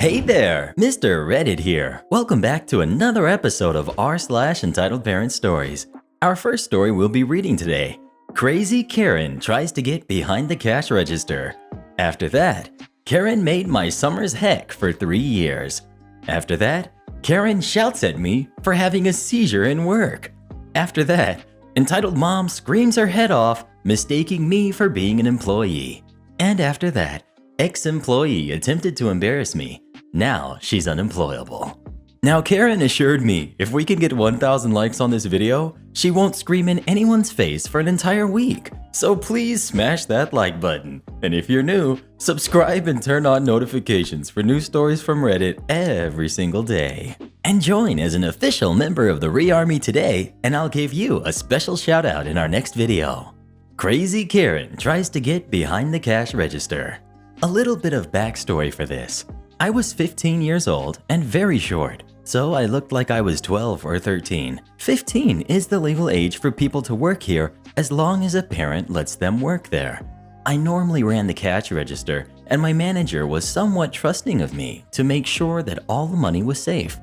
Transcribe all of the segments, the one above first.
Hey there, Mr. Reddit here. Welcome back to another episode of r/Entitled Parents Stories. Our first story we'll be reading today. Crazy Karen tries to get behind the cash register. After that, Karen made my summer's heck for 3 years. After that, Karen shouts at me for having a seizure in work. After that, entitled mom screams her head off, mistaking me for being an employee. And after that, ex-employee attempted to embarrass me. Now she's unemployable. Now Karen assured me if we can get 1,000 likes on this video, she won't scream in anyone's face for an entire week. So please smash that like button. And if you're new, subscribe and turn on notifications for new stories from Reddit every single day. And join as an official member of the Re-Army today, and I'll give you a special shout out in our next video. Crazy Karen tries to get behind the cash register. A little bit of backstory for this. I was 15 years old and very short, so I looked like I was 12 or 13. 15 is the legal age for people to work here as long as a parent lets them work there. I normally ran the cash register, and my manager was somewhat trusting of me to make sure that all the money was safe.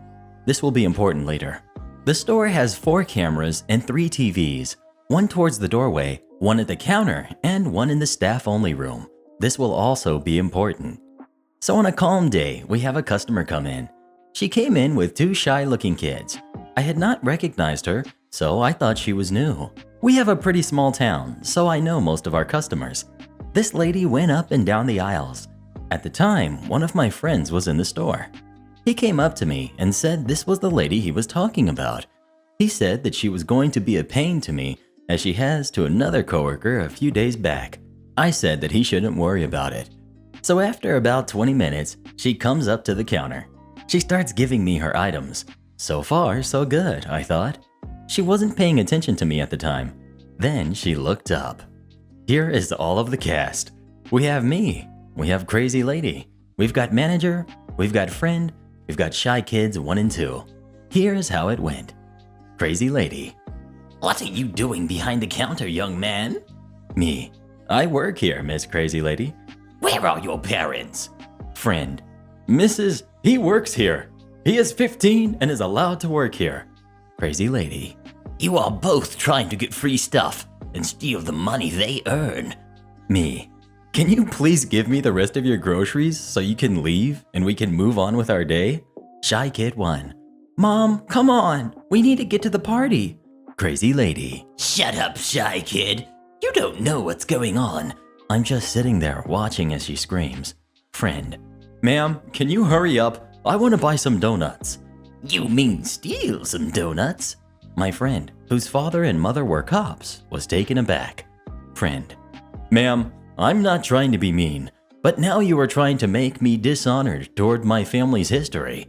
This will be important later. The store has 4 cameras and 3 TVs, one towards the doorway, one at the counter, and one in the staff-only room. This will also be important. So on a calm day, we have a customer come in. She came in with 2 shy-looking kids. I had not recognized her, so I thought she was new. We have a pretty small town, so I know most of our customers. This lady went up and down the aisles. At the time, one of my friends was in the store. He came up to me and said this was the lady he was talking about. He said that she was going to be a pain to me, as she has to another coworker a few days back. I said that he shouldn't worry about it. So after about 20 minutes, she comes up to the counter. She starts giving me her items. So far, so good, I thought. She wasn't paying attention to me at the time. Then she looked up. Here is all of the cast. We have me. We have Crazy Lady. We've got Manager. We've got Friend. We've got Shy Kids 1 and 2. Here's how it went. Crazy Lady. What are you doing behind the counter, young man? Me. I work here, Miss Crazy Lady. Where are your parents? Friend. Mrs. He works here. He is 15 and is allowed to work here. Crazy Lady. You are both trying to get free stuff and steal the money they earn. Me. Can you please give me the rest of your groceries so you can leave and we can move on with our day? Shy Kid 1. Mom, come on. We need to get to the party. Crazy Lady. Shut up, Shy Kid. You don't know what's going on. I'm just sitting there watching as she screams. Friend. Ma'am, can you hurry up? I want to buy some donuts. You mean steal some donuts? My friend, whose father and mother were cops, was taken aback. Friend. Ma'am, I'm not trying to be mean, but now you are trying to make me dishonored toward my family's history.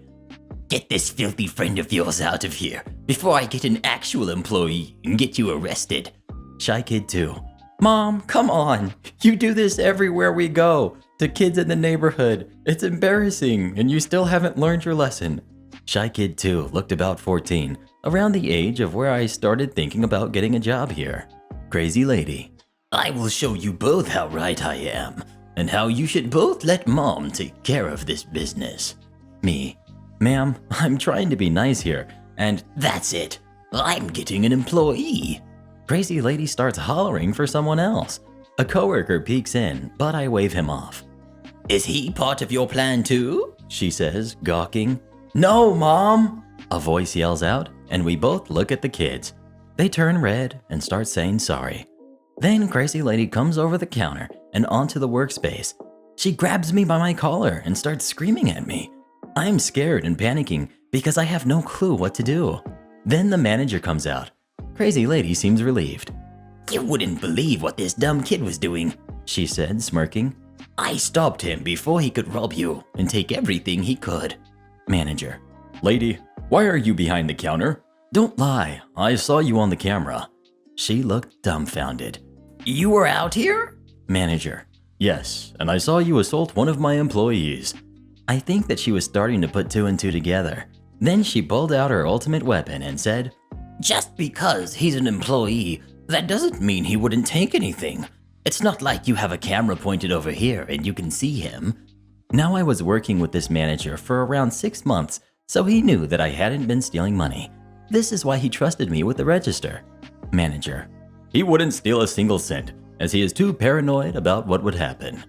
Get this filthy friend of yours out of here before I get an actual employee and get you arrested. Shy Kid 2. Mom, come on. You do this everywhere we go. To kids in the neighborhood. It's embarrassing, and you still haven't learned your lesson. Shy Kid 2 looked about 14, around the age of where I started thinking about getting a job here. Crazy Lady. I will show you both how right I am, and how you should both let Mom take care of this business. Me. Ma'am, I'm trying to be nice here, and that's it. I'm getting an employee. Crazy Lady starts hollering for someone else. A coworker peeks in, but I wave him off. Is he part of your plan too? She says, gawking. No, Mom! A voice yells out, and we both look at the kids. They turn red and start saying sorry. Then Crazy Lady comes over the counter and onto the workspace. She grabs me by my collar and starts screaming at me. I'm scared and panicking because I have no clue what to do. Then the manager comes out. Crazy Lady seems relieved. You wouldn't believe what this dumb kid was doing, she said, smirking. I stopped him before he could rob you and take everything he could. Manager. Lady, why are you behind the counter? Don't lie, I saw you on the camera. She looked dumbfounded. You were out here? Manager. Yes, and I saw you assault one of my employees. I think that she was starting to put 2 and 2 together. Then she pulled out her ultimate weapon and said, Just because he's an employee, that doesn't mean he wouldn't take anything. It's not like you have a camera pointed over here and you can see him. Now I was working with this manager for around 6 months, so he knew that I hadn't been stealing money. This is why he trusted me with the register. Manager: he wouldn't steal a single cent, as he is too paranoid about what would happen.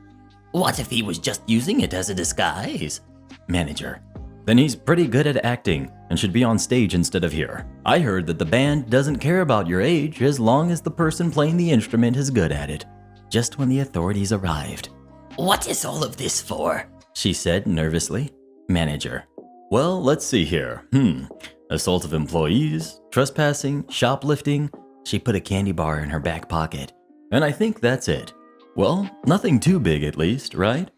What if he was just using it as a disguise? Manager: then he's pretty good at acting and should be on stage instead of here. I heard that the band doesn't care about your age as long as the person playing the instrument is good at it. Just when the authorities arrived. What is all of this for? She said nervously. Manager: well, let's see here. Assault of employees, trespassing, shoplifting. She put a candy bar in her back pocket. And I think that's it. Well, nothing too big at least, right?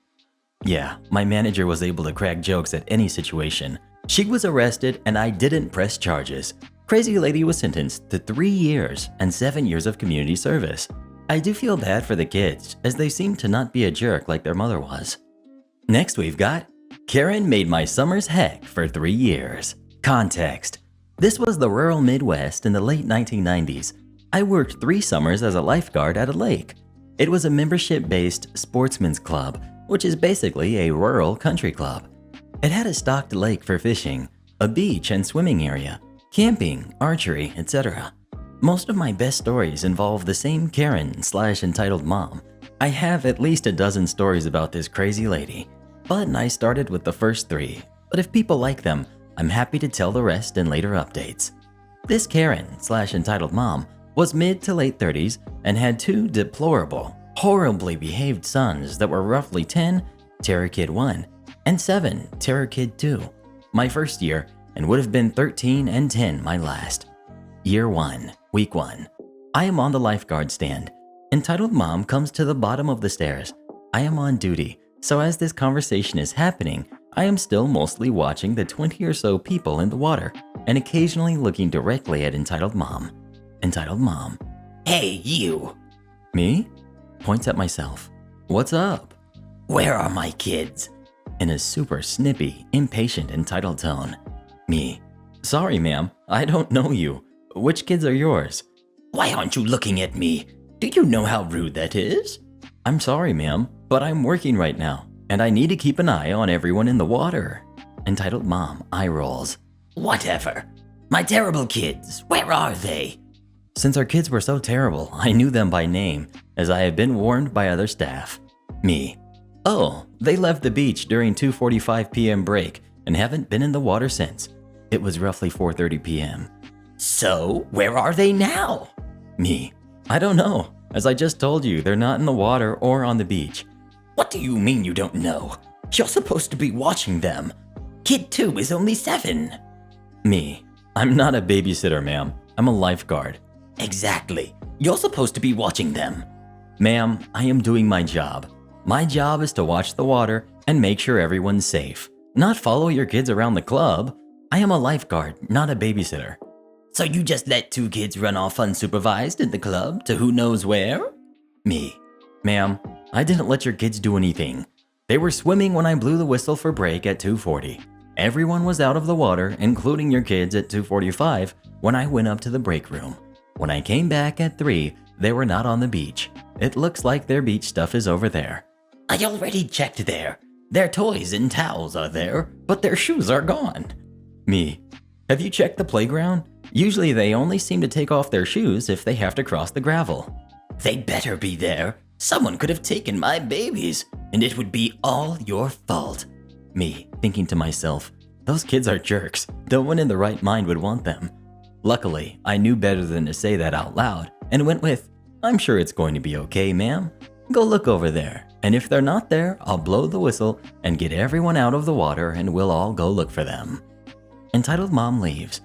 Yeah, my manager was able to crack jokes at any situation. She was arrested and I didn't press charges. Crazy lady was sentenced to 3 years and 7 years of community service. I do feel bad for the kids, as they seem to not be a jerk like their mother was. Next we've got, Karen made my summers heck for 3 years. Context: this was the rural Midwest in the late 1990s. I worked 3 summers as a lifeguard at a lake. It was a membership-based sportsman's club, which is basically a rural country club. It had a stocked lake for fishing, a beach and swimming area, camping, archery, etc. Most of my best stories involve the same Karen/entitled mom. I have at least a dozen stories about this crazy lady, but I started with the first 3. But if people like them, I'm happy to tell the rest in later updates. This Karen/entitled mom was mid to late 30s and had 2 deplorable, horribly behaved sons that were roughly 10, Terror Kid 1, and 7, Terror Kid 2, my first year, and would have been 13 and 10 my last. Year 1, Week 1. I am on the lifeguard stand. Entitled mom comes to the bottom of the stairs. I am on duty, so as this conversation is happening, I am still mostly watching the 20 or so people in the water and occasionally looking directly at Entitled mom. Entitled mom: hey, you. Me? Points at myself. What's up? Where are my kids? In a super snippy, impatient, entitled tone. Me: sorry, ma'am, I don't know you. Which kids are yours? Why aren't you looking at me? Do you know how rude that is? I'm sorry, ma'am, but I'm working right now, and I need to keep an eye on everyone in the water. Entitled mom eye rolls. Whatever. My terrible kids, where are they? Since our kids were so terrible, I knew them by name, as I had been warned by other staff. Me: oh, they left the beach during 2:45 p.m. break and haven't been in the water since. It was roughly 4:30 p.m. So, where are they now? Me: I don't know. As I just told you, they're not in the water or on the beach. What do you mean you don't know? You're supposed to be watching them. Kid 2 is only 7. Me: I'm not a babysitter, ma'am. I'm a lifeguard. Exactly. You're supposed to be watching them. Ma'am, I am doing my job. My job is to watch the water and make sure everyone's safe, not follow your kids around the club. I am a lifeguard, not a babysitter. So you just let 2 kids run off unsupervised in the club to who knows where? Me: ma'am, I didn't let your kids do anything. They were swimming when I blew the whistle for break at 2:40. Everyone was out of the water, including your kids, at 2:45 when I went up to the break room. When I came back at 3, they were not on the beach. It looks like their beach stuff is over there. I already checked there. Their toys and towels are there, but their shoes are gone. Me: have you checked the playground? Usually they only seem to take off their shoes if they have to cross the gravel. They'd better be there. Someone could have taken my babies, and it would be all your fault. Me, thinking to myself, those kids are jerks. No one in the right mind would want them. Luckily, I knew better than to say that out loud and went with, I'm sure it's going to be okay, ma'am. Go look over there, and if they're not there, I'll blow the whistle and get everyone out of the water and we'll all go look for them. Entitled mom leaves.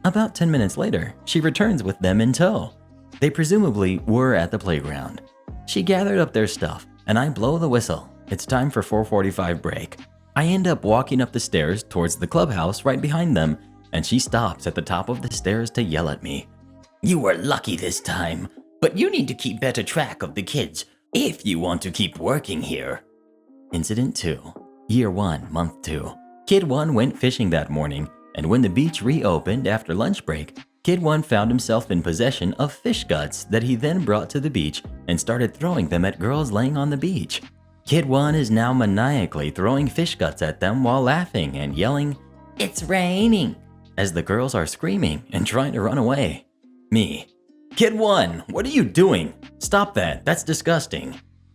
About 10 minutes later, she returns with them in tow. They presumably were at the playground. She gathered up their stuff, and I blow the whistle. It's time for 4:45 break. I end up walking up the stairs towards the clubhouse right behind them, and she stops at the top of the stairs to yell at me. You were lucky this time, but you need to keep better track of the kids if you want to keep working here. Incident 2. Year 1, Month 2. Kid 1 went fishing that morning, and when the beach reopened after lunch break, Kid 1 found himself in possession of fish guts that he then brought to the beach and started throwing them at girls laying on the beach. Kid 1 is now maniacally throwing fish guts at them while laughing and yelling, "It's raining," as the girls are screaming and trying to run away. Me. Kid 1, what are you doing? Stop that, that's disgusting.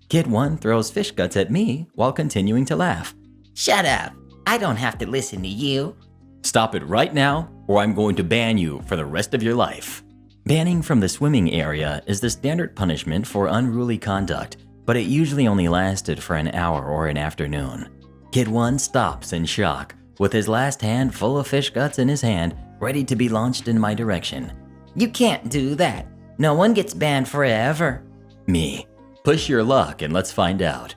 Kid 1 throws fish guts at me while continuing to laugh. Shut up. I don't have to listen to you. Stop it right now, or I'm going to ban you for the rest of your life. Banning from the swimming area is the standard punishment for unruly conduct, but it usually only lasted for an hour or an afternoon. Kid 1 stops in shock, with his last hand full of fish guts in his hand, ready to be launched in my direction. You can't do that. No one gets banned forever. Me. Push your luck and let's find out.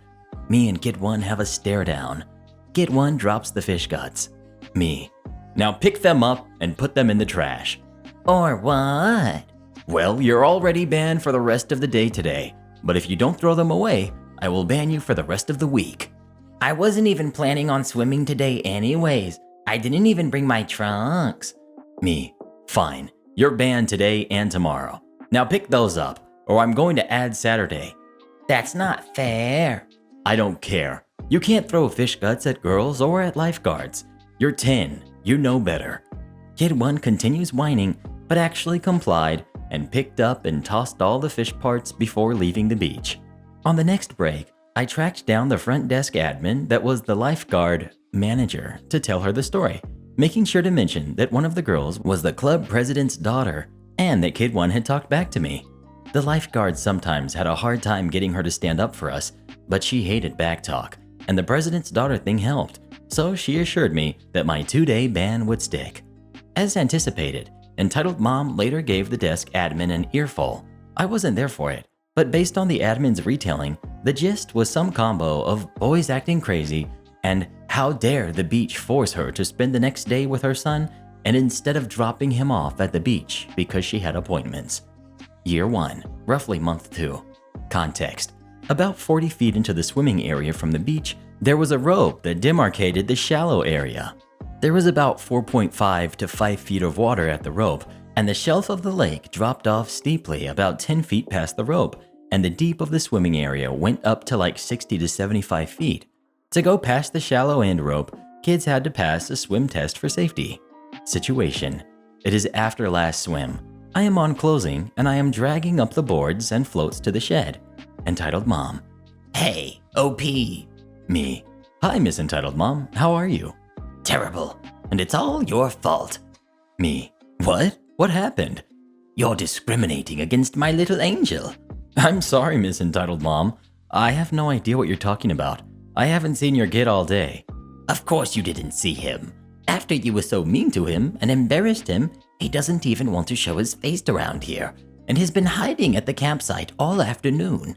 Me and Kid 1 have a stare down. Kid 1 drops the fish guts. Me. Now pick them up and put them in the trash. Or what? Well, you're already banned for the rest of the day today, but if you don't throw them away, I will ban you for the rest of the week. I wasn't even planning on swimming today anyways. I didn't even bring my trunks. Me. Fine. You're banned today and tomorrow. Now pick those up, or I'm going to add Saturday. That's not fair. I don't care. You can't throw fish guts at girls or at lifeguards. You're 10. You know better. Kid 1 continues whining, but actually complied and picked up and tossed all the fish parts before leaving the beach. On the next break, I tracked down the front desk admin that was the lifeguard manager to tell her the story, making sure to mention that one of the girls was the club president's daughter and that Kid 1 had talked back to me. The lifeguard sometimes had a hard time getting her to stand up for us, but she hated backtalk, and the president's daughter thing helped, so she assured me that my 2-day ban would stick. As anticipated, Entitled Mom later gave the desk admin an earful. I wasn't there for it, but based on the admin's retelling, the gist was some combo of boys acting crazy and how dare the beach force her to spend the next day with her son and instead of dropping him off at the beach because she had appointments. Year 1, roughly month 2. Context. About 40 feet into the swimming area from the beach, there was a rope that demarcated the shallow area. There was about 4.5 to 5 feet of water at the rope, and the shelf of the lake dropped off steeply about 10 feet past the rope, and the deep of the swimming area went up to like 60 to 75 feet. To go past the shallow end rope, kids had to pass a swim test for safety. Situation. It is after last swim. I am on closing, and I am dragging up the boards and floats to the shed. Entitled Mom. Hey, OP. Me. Hi, Miss Entitled Mom. How are you? Terrible. And it's all your fault. Me. What? What happened? You're discriminating against my little angel. I'm sorry, Miss Entitled Mom. I have no idea what you're talking about. I haven't seen your kid all day. Of course you didn't see him. After you were so mean to him and embarrassed him, he doesn't even want to show his face around here, and he's been hiding at the campsite all afternoon.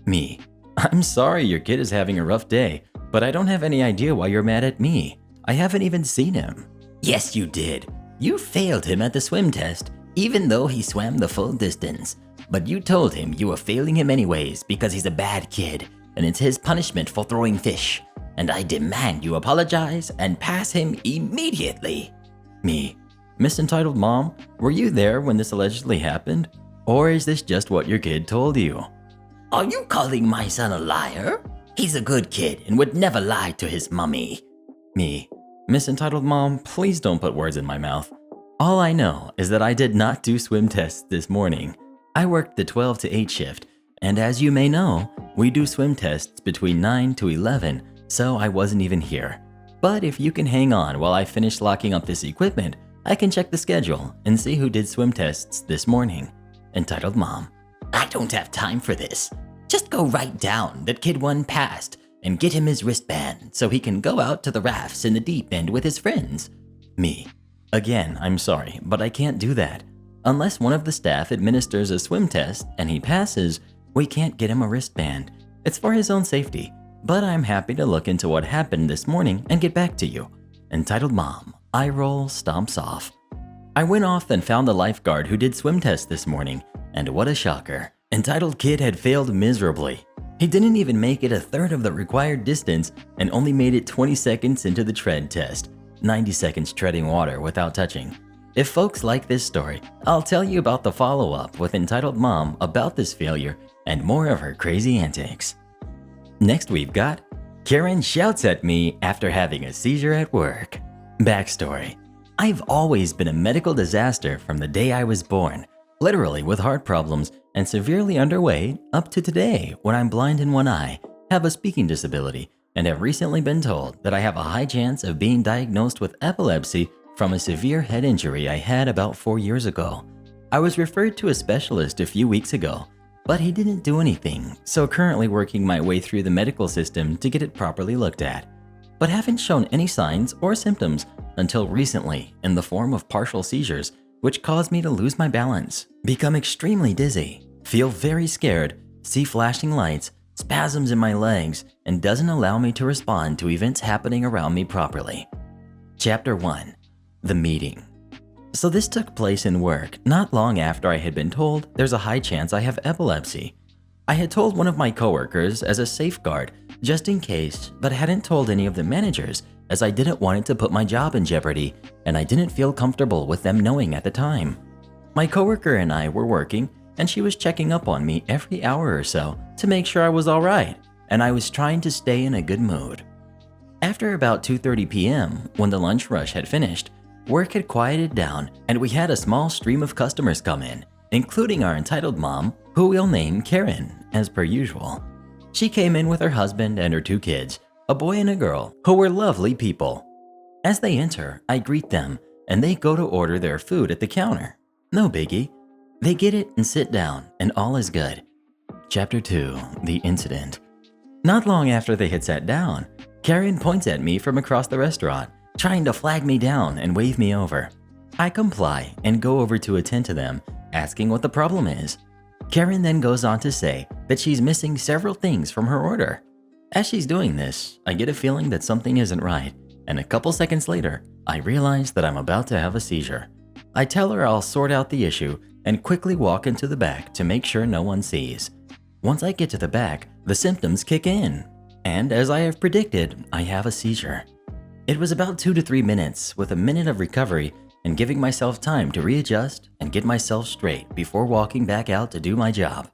Me. I'm sorry your kid is having a rough day, but I don't have any idea why you're mad at me. I haven't even seen him. Yes, you did. You failed him at the swim test, even though he swam the full distance. But you told him you were failing him anyways because he's a bad kid, and it's his punishment for throwing fish. And I demand you apologize and pass him immediately. Me. Miss Entitled Mom, were you there when this allegedly happened? Or is this just what your kid told you? Are you calling my son a liar? He's a good kid and would never lie to his mummy. Me. Miss Entitled Mom, please don't put words in my mouth. All I know is that I did not do swim tests this morning. I worked the 12 to 8 shift, and as you may know, we do swim tests between 9 to 11, so I wasn't even here. But if you can hang on while I finish locking up this equipment, I can check the schedule and see who did swim tests this morning. Entitled Mom. I don't have time for this. Just go write down that Kid 1 passed and get him his wristband so he can go out to the rafts in the deep end with his friends. Me. Again, I'm sorry, but I can't do that. Unless one of the staff administers a swim test and he passes, we can't get him a wristband. It's for his own safety, but I'm happy to look into what happened this morning and get back to you. Entitled Mom. Eye roll stomps off. I went off and found the lifeguard who did swim tests this morning, and what a shocker. Entitled Kid had failed miserably. He didn't even make it a third of the required distance and only made it 20 seconds into the tread test, 90 seconds treading water without touching. If folks like this story, I'll tell you about the follow-up with Entitled Mom about this failure and more of her crazy antics. Next we've got Karen shouts at me after having a seizure at work. Backstory. I've always been a medical disaster from the day I was born, literally with heart problems and severely underweight up to today when I'm blind in one eye, have a speaking disability, and have recently been told that I have a high chance of being diagnosed with epilepsy from a severe head injury I had about 4 years ago. I was referred to a specialist a few weeks ago, but he didn't do anything, so currently working my way through the medical system to get it properly looked at, but haven't shown any signs or symptoms until recently in the form of partial seizures, which caused me to lose my balance, become extremely dizzy, feel very scared, see flashing lights, spasms in my legs, and doesn't allow me to respond to events happening around me properly. Chapter 1. The Meeting. So this took place in work not long after I had been told there's a high chance I have epilepsy. I had told one of my coworkers as a safeguard, just in case, but hadn't told any of the managers as I didn't want it to put my job in jeopardy, and I didn't feel comfortable with them knowing at the time. My coworker and I were working, and she was checking up on me every hour or so to make sure I was all right, and I was trying to stay in a good mood. After about 2:30 p.m., when the lunch rush had finished, work had quieted down and we had a small stream of customers come in, including our entitled mom, who we'll name Karen, as per usual. She came in with her husband and her 2 kids, a boy and a girl, who were lovely people. As they enter, I greet them and they go to order their food at the counter. No biggie. They get it and sit down and all is good. Chapter 2. The Incident. Not long after they had sat down, Karen points at me from across the restaurant, trying to flag me down and wave me over. I comply and go over to attend to them, asking what the problem is. Karen then goes on to say that she's missing several things from her order. As she's doing this, I get a feeling that something isn't right, and a couple seconds later, I realize that I'm about to have a seizure. I tell her I'll sort out the issue and quickly walk into the back to make sure no one sees. Once I get to the back, the symptoms kick in, and as I have predicted, I have a seizure. It was about 2 to 3 minutes with a minute of recovery and giving myself time to readjust and get myself straight before walking back out to do my job.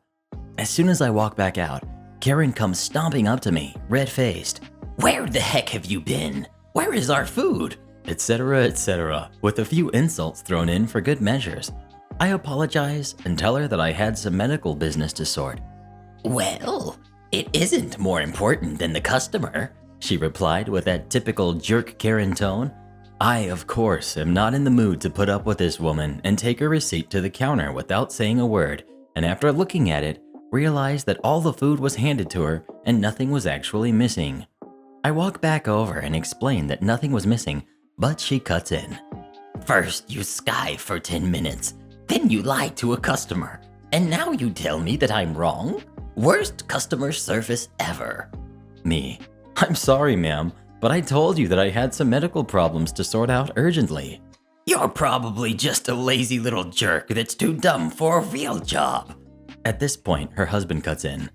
As soon as I walk back out, Karen comes stomping up to me, red-faced. "Where the heck have you been? Where is our food?" Etc., etc., with a few insults thrown in for good measures. I apologize and tell her that I had some medical business to sort. "Well, it isn't more important than the customer," she replied with that typical jerk Karen tone. I, of course, am not in the mood to put up with this woman and take her receipt to the counter without saying a word, and after looking at it, realized that all the food was handed to her and nothing was actually missing. I walk back over and explain that nothing was missing, but she cuts in. "First you sky for 10 minutes, then you lie to a customer, and now you tell me that I'm wrong? Worst customer service ever." Me. "I'm sorry, ma'am, but I told you that I had some medical problems to sort out urgently." "You're probably just a lazy little jerk that's too dumb for a real job." At this point, her husband cuts in.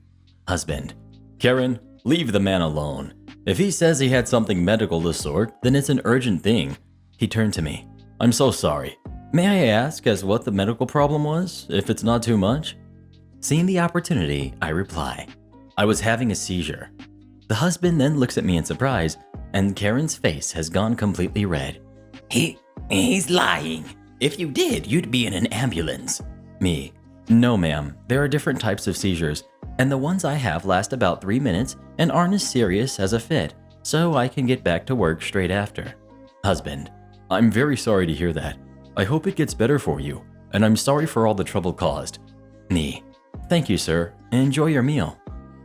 Husband. "Karen, leave the man alone. If he says he had something medical to sort, then it's an urgent thing." He turned to me. "I'm so sorry. May I ask as what the medical problem was, if it's not too much?" Seeing the opportunity, I reply, "I was having a seizure." The husband then looks at me in surprise, and Karen's face has gone completely red. He's lying. If you did, you'd be in an ambulance." Me. "No, ma'am. There are different types of seizures, and the ones I have last about 3 minutes and aren't as serious as a fit, so I can get back to work straight after." Husband. "I'm very sorry to hear that. I hope it gets better for you, and I'm sorry for all the trouble caused." Me. "Thank you, sir, and enjoy your meal."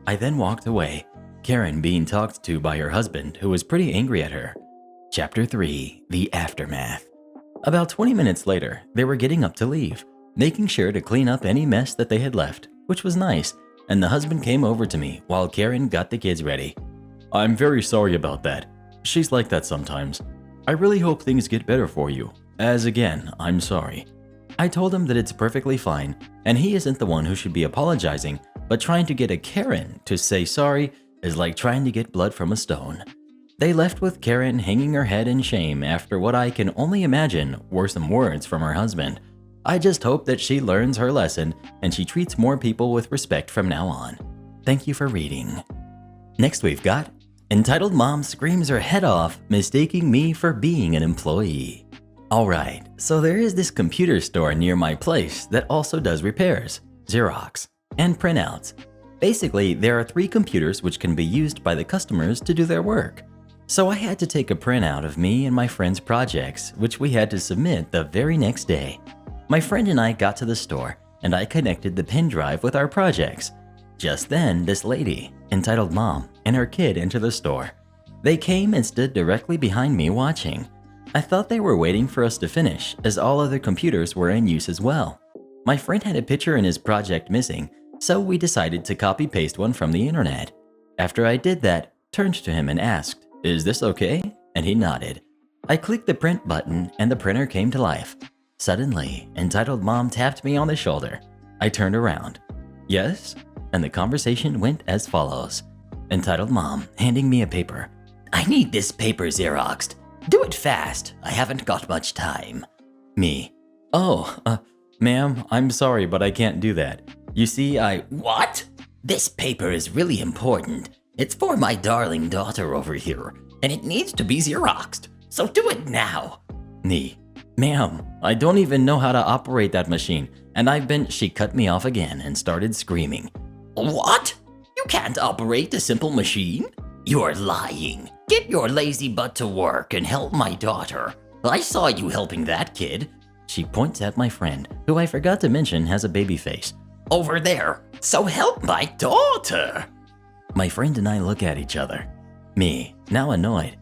I then walked away, Karen being talked to by her husband, who was pretty angry at her. Chapter 3. The Aftermath. About 20 minutes later, they were getting up to leave, making sure to clean up any mess that they had left, which was nice, and the husband came over to me while Karen got the kids ready. "I'm very sorry about that. She's like that sometimes. I really hope things get better for you, as again, I'm sorry." I told him that it's perfectly fine, and he isn't the one who should be apologizing, but trying to get a Karen to say sorry is like trying to get blood from a stone. They left with Karen hanging her head in shame after what I can only imagine were some words from her husband. I just hope that she learns her lesson and she treats more people with respect from now on. Thank you for reading. Next we've got Entitled Mom Screams Her Head Off, Mistaking Me for Being an Employee. Alright, so there is this computer store near my place that also does repairs, Xerox, and printouts. Basically, there are 3 computers which can be used by the customers to do their work. So I had to take a printout of me and my friend's projects, which we had to submit the very next day. My friend and I got to the store, and I connected the pen drive with our projects. Just then, this lady, Entitled Mom, and her kid enter the store. They came and stood directly behind me watching. I thought they were waiting for us to finish, as all other computers were in use as well. My friend had a picture in his project missing, so we decided to copy-paste one from the internet. After I did that, turned to him and asked, "Is this okay?" And he nodded. I clicked the print button and the printer came to life. Suddenly, Entitled Mom tapped me on the shoulder. I turned around. "Yes?" And the conversation went as follows. Entitled Mom handing me a paper. I need this paper Xeroxed. Do it fast. I haven't got much time. Me. Ma'am, I'm sorry, but I can't do that. You see, What? This paper is really important. It's for my darling daughter over here, and it needs to be Xeroxed. So do it now. Me. Ma'am, I don't even know how to operate that machine, and She cut me off again and started screaming. What? You can't operate a simple machine? You're lying. Get your lazy butt to work and help my daughter. I saw you helping that kid. She points at my friend, who I forgot to mention has a baby face. Over there. So help my daughter. My friend and I look at each other. Me, now annoyed.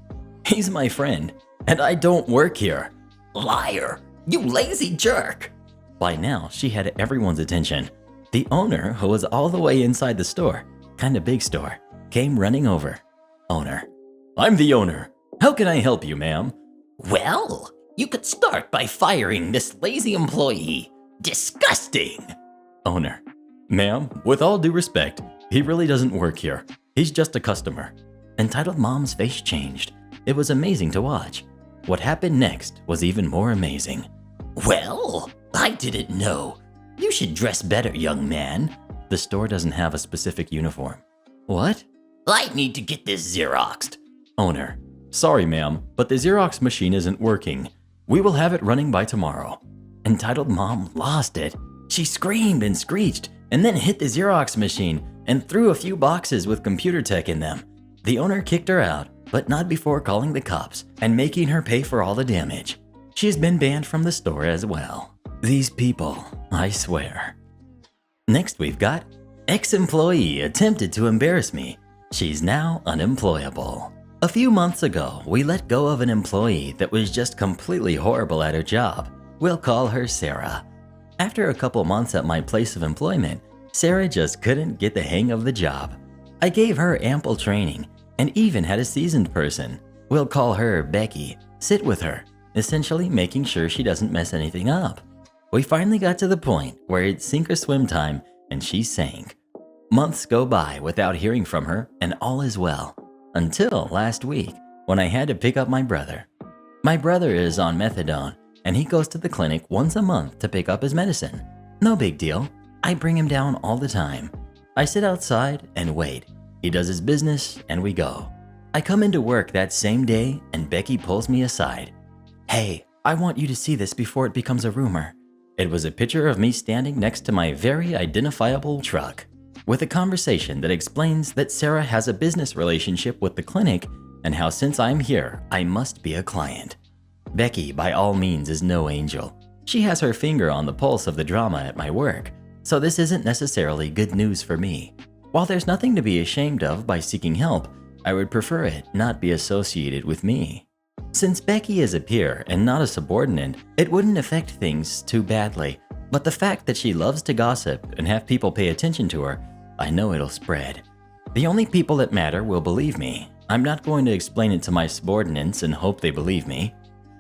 He's my friend, and I don't work here. Liar. You lazy jerk. By now, she had everyone's attention. The owner, who was all the way inside the store, kinda big store, came running over. Owner. I'm the owner. How can I help you, ma'am? Well, you could start by firing this lazy employee. Disgusting. Owner. Ma'am, with all due respect, he really doesn't work here. He's just a customer. Entitled Mom's face changed. It was amazing to watch. What happened next was even more amazing. Well, I didn't know. You should dress better, young man. The store doesn't have a specific uniform. What? I need to get this Xeroxed. Owner. Sorry, ma'am, but the Xerox machine isn't working. We will have it running by tomorrow. Entitled Mom lost it. She screamed and screeched and then hit the Xerox machine and threw a few boxes with computer tech in them. The owner kicked her out, but not before calling the cops and making her pay for all the damage. She's been banned from the store as well. These people, I swear. Next we've got ex-employee attempted to embarrass me. She's now unemployable. A few months ago, we let go of an employee that was just completely horrible at her job. We'll call her Sarah. After a couple months at my place of employment, Sarah just couldn't get the hang of the job. I gave her ample training and even had a seasoned person, we'll call her Becky, sit with her, essentially making sure she doesn't mess anything up. We finally got to the point where it's sink or swim time and she sank. Months go by without hearing from her and all is well. Until last week when I had to pick up my brother. My brother is on methadone and he goes to the clinic once a month to pick up his medicine. No big deal. I bring him down all the time. I sit outside and wait. He does his business and we go. I come into work that same day and Becky pulls me aside. Hey, I want you to see this before it becomes a rumor. It was a picture of me standing next to my very identifiable truck with a conversation that explains that Sarah has a business relationship with the clinic and how since I'm here, I must be a client. Becky, by all means, is no angel. She has her finger on the pulse of the drama at my work, so this isn't necessarily good news for me. While there's nothing to be ashamed of by seeking help, I would prefer it not be associated with me. Since Becky is a peer and not a subordinate, it wouldn't affect things too badly, but the fact that she loves to gossip and have people pay attention to her, I know it'll spread. The only people that matter will believe me. I'm not going to explain it to my subordinates and hope they believe me.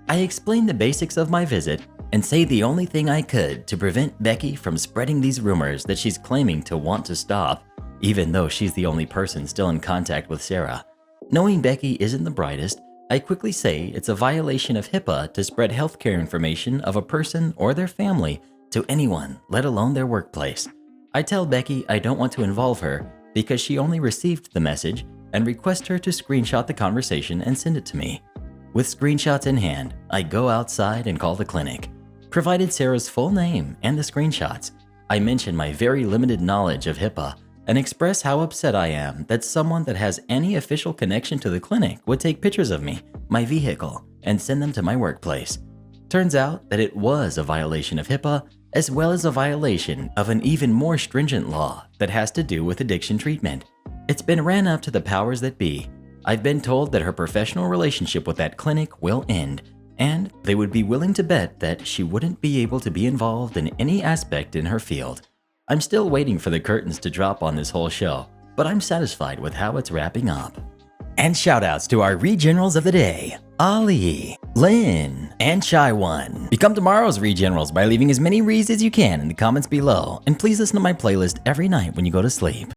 I explain the basics of my visit and say the only thing I could to prevent Becky from spreading these rumors that she's claiming to want to stop, even though she's the only person still in contact with Sarah. Knowing Becky isn't the brightest, I quickly say it's a violation of HIPAA to spread healthcare information of a person or their family to anyone, let alone their workplace. I tell Becky I don't want to involve her because she only received the message and request her to screenshot the conversation and send it to me. With screenshots in hand, I go outside and call the clinic. Provided Sarah's full name and the screenshots, I mention my very limited knowledge of HIPAA and express how upset I am that someone that has any official connection to the clinic would take pictures of me, my vehicle, and send them to my workplace. Turns out that it was a violation of HIPAA, as well as a violation of an even more stringent law that has to do with addiction treatment. It's been ran up to the powers that be. I've been told that her professional relationship with that clinic will end, and they would be willing to bet that she wouldn't be able to be involved in any aspect in her field. I'm still waiting for the curtains to drop on this whole show, but I'm satisfied with how it's wrapping up. And shoutouts to our Regenerals of the day, Ali, Lynn, and Shy One. Become tomorrow's Regenerals by leaving as many reads as you can in the comments below, and please listen to my playlist every night when you go to sleep.